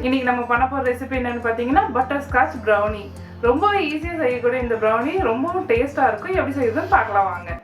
இன்னைக்கு நம்ம பண்ண போற ரெசிபி என்னன்னு பாத்தீங்கன்னா பட்டர்ஸ்காட்ச் brownie. ரொம்ப ஈஸியா செய்யக்கூடிய இந்த brownie ரொம்ப டேஸ்டா இருக்கும். எப்படி செய்யறதுன்னு பார்க்கலாம் வாங்க.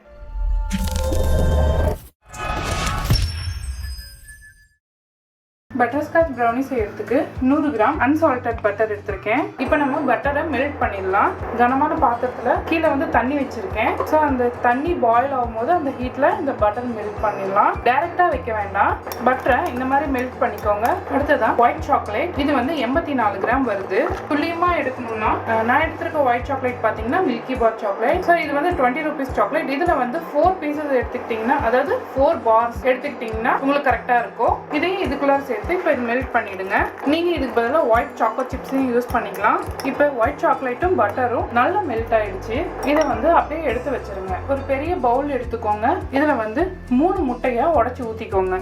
Butterscotch brownie செய்யறதுக்கு 100 கிராம் unsalted butter எடுத்துர்க்கேன். இப்போ நம்ம பட்டரை மெல்ட் பண்ணிடலாம். கனமான பாத்திரத்துல கீழ வந்து தண்ணி வச்சிருக்கேன். சோ அந்த தண்ணி பாயில் ஆகும்போது அந்த ஹீட்ல இந்த பட்டர் மெல்ட் பண்ணிடலாம். டைரக்டா வைக்க வேண்டாம். பட்டரை இந்த மாதிரி மெல்ட் பண்ணிக்கோங்க. அடுத்ததா ஒயிட் சாக்லேட். இது வந்து 84 கிராம் வருது. துல்லியமா எடுக்கணும்னா நான் எடுத்துருக்க ஒயிட் சாக்லேட் பாத்தீங்கன்னா மில்கி பார் சாக்லேட். சோ இது வந்து 20 rupees சாக்லேட். இதுல வந்து 4 பீசஸ் எடுத்துக்கிட்டீங்கன்னா அதாவது 4 பார்ஸ் எடுத்துக்கிட்டீங்கன்னா உங்களுக்கு கரெக்டா இருக்கும். இதையும் இதுக்குள்ள சேர்த்து இப்போ இது மெல்ட் பண்ணிடுங்க. நீங்க இதுக்கு பதிலா ஒயிட் சாக்கோ சிப்ஸையும் யூஸ் பண்ணிக்கலாம். இப்போ ஒயிட் சாக்லேட்டும் பட்டரும் நல்லா மெல்ட் ஆயிடுச்சு. இதை வந்து அப்படியே எடுத்து வச்சிருங்க. ஒரு பெரிய பவுல் எடுத்துக்கோங்க. இதுல வந்து 3 முட்டையை உடைச்சு ஊத்திக்கோங்க.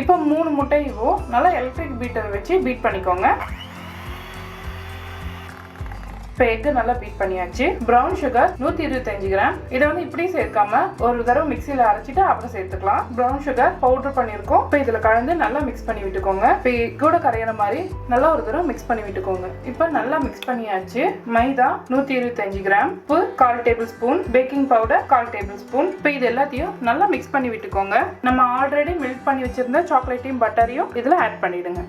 இப்போ 3 முட்டையும் நல்லா எலக்ட்ரிக் பீட்டர் வச்சு பீட் பண்ணிக்கோங்க. இப்போ எக் நல்லா பீட் பண்ணியாச்சு. Brown sugar 125 gram. இதை வந்து இப்படி சேர்க்காம ஒரு தடவை மிக்சியில் அரைச்சிட்டு அப்புறம் சேர்த்துக்கலாம். ப்ரௌன் சுகர் பவுடர் பண்ணியிருக்கோம். இப்போ இதில் கலந்து நல்லா மிக்ஸ் பண்ணி விட்டுக்கோங்க. இப்போ கூட கரையிற மாதிரி நல்லா ஒரு தடவை மிக்ஸ் பண்ணி விட்டுக்கோங்க. இப்போ நல்லா மிக்ஸ் பண்ணியாச்சு. மைதா 125 கிராம், உப்பு 1/4 table spoon, baking powder 1/4 table spoon. இப்போ இது எல்லாத்தையும் நல்லா மிக்ஸ் பண்ணி விட்டுக்கோங்க. நம்ம ஆல்ரெடி மெல்ட் பண்ணி வச்சிருந்த சாக்லேட்டையும் பட்டரையும் இதில் ஆட் பண்ணிடுங்க.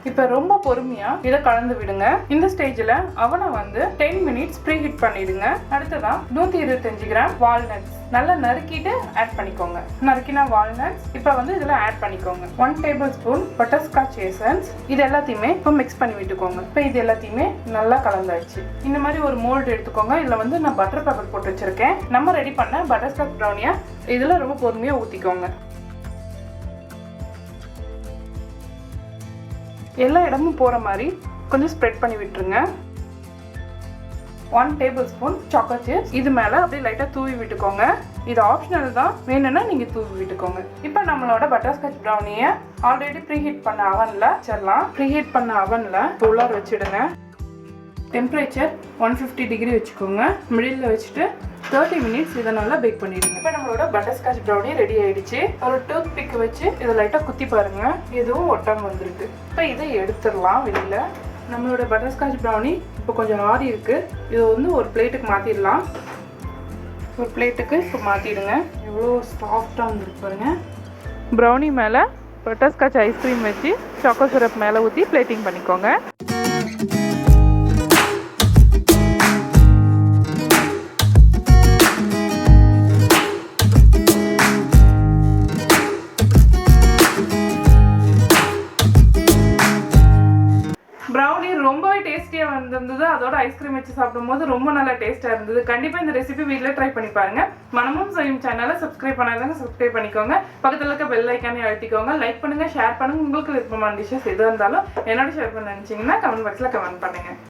இப்போ ரொம்ப பொறுமையா இதை கலந்து விடுங்க. இந்த ஸ்டேஜில் அவனை வந்து 10 மினிட்ஸ் ப்ரீ ஹீட் பண்ணிடுங்க. அடுத்ததான் 125 கிராம் வால்நட்ஸ் நல்லா நறுக்கிட்டு ஆட் பண்ணிக்கோங்க. நறுக்கினா வால்நட்ஸ் இப்போ வந்து இதில் ஆட் பண்ணிக்கோங்க. 1 டேபிள் ஸ்பூன் பட்டர்ஸ்காட்ச் எசன்ஸ். இது எல்லாத்தையுமே இப்போ மிக்ஸ் பண்ணி விட்டுக்கோங்க. இப்போ இது எல்லாத்தையுமே நல்லா கலந்தாச்சு. இந்த மாதிரி ஒரு மோல்டு எடுத்துக்கோங்க. இதில் வந்து நான் பட்டர் பேப்பர் போட்டு வச்சிருக்கேன். நம்ம ரெடி பண்ண பட்டர்ஸ்காட்ச் ப்ரௌனியை இதில் ரொம்ப பொறுமையாக ஊற்றிக்கோங்க. எல்லா இடமும் போகிற மாதிரி கொஞ்சம் ஸ்ப்ரெட் பண்ணி விட்டுருங்க. 1 டேபிள் ஸ்பூன் சாக்லேட் சிப்ஸ் இது மேலே அப்படியே லைட்டாக தூவி விட்டுக்கோங்க. இது ஆப்ஷனல் தான், வேணும்னா நீங்கள் தூவி விட்டுக்கோங்க. இப்போ நம்மளோட பட்டர்ஸ்காட்ச் ப்ரௌனியை ஆல்ரெடி ப்ரீஹீட் பண்ண அவனில் வச்சிடலாம். ப்ரீஹீட் பண்ண அவனில் உள்ளார வச்சுடுங்க. டெம்பரேச்சர் 150 டிகிரி வச்சுக்கோங்க. மிடில் வச்சுட்டு 30 மினிட்ஸ் இதை நல்லா பேக் பண்ணிடுங்க. இப்போ நம்மளோட பட்டர்ஸ்காட்ச் ப்ரௌனி ரெடி ஆயிடுச்சு. ஒரு டூத் பிக் வச்சு இதை லைட்டாக குத்தி பாருங்க. எதுவும் ஒட்டாமல் வந்துருக்கு. இப்போ இதை எடுத்துடலாம் வெளியில். நம்மளோட பட்டர்ஸ்காட்ச் ப்ரௌனி இப்போ கொஞ்சம் ஆறி இருக்கு. இதை வந்து ஒரு பிளேட்டுக்கு மாற்றிடலாம். ஒரு பிளேட்டுக்கு இப்போ மாற்றிடுங்க. எவ்வளோ சாஃப்டாக வந்துருக்கு பாருங்க. ப்ரௌனி மேலே பட்டர்ஸ்காட்ச் ஐஸ்கிரீம் வச்சு சாக்கோ சிரப் மேலே ஊற்றி பிளேட்டிங் பண்ணிக்கோங்க. ப்ரௌனி ரொம்பவே டேஸ்டியா வந்திருந்தது. அதோட ஐஸ்கிரீம் வச்சு சாப்பிடும்போது ரொம்ப நல்லா டேஸ்டா இருந்தது. கண்டிப்பா இந்த ரெசிபி வீட்ல ட்ரை பண்ணி பாருங்க. மனமும் சுவையும் சேனலை சப்ஸ்கிரைப் பண்ணாதவங்க சப்ஸ்கிரைப் பண்ணிக்கோங்க. பக்கத்துல இருக்க பெல் ஐக்கானை அழுத்திக்கோங்க. லைக் பண்ணுங்க, ஷேர் பண்ணுங்க. உங்களுக்கு விருப்பமான டிஷ்ஷஸ் எது இருந்தாலும் என்னோட ஷேர் பண்ண நினைச்சீங்கன்னா கமெண்ட் பாக்ஸ்ல கமெண்ட் பண்ணுங்க.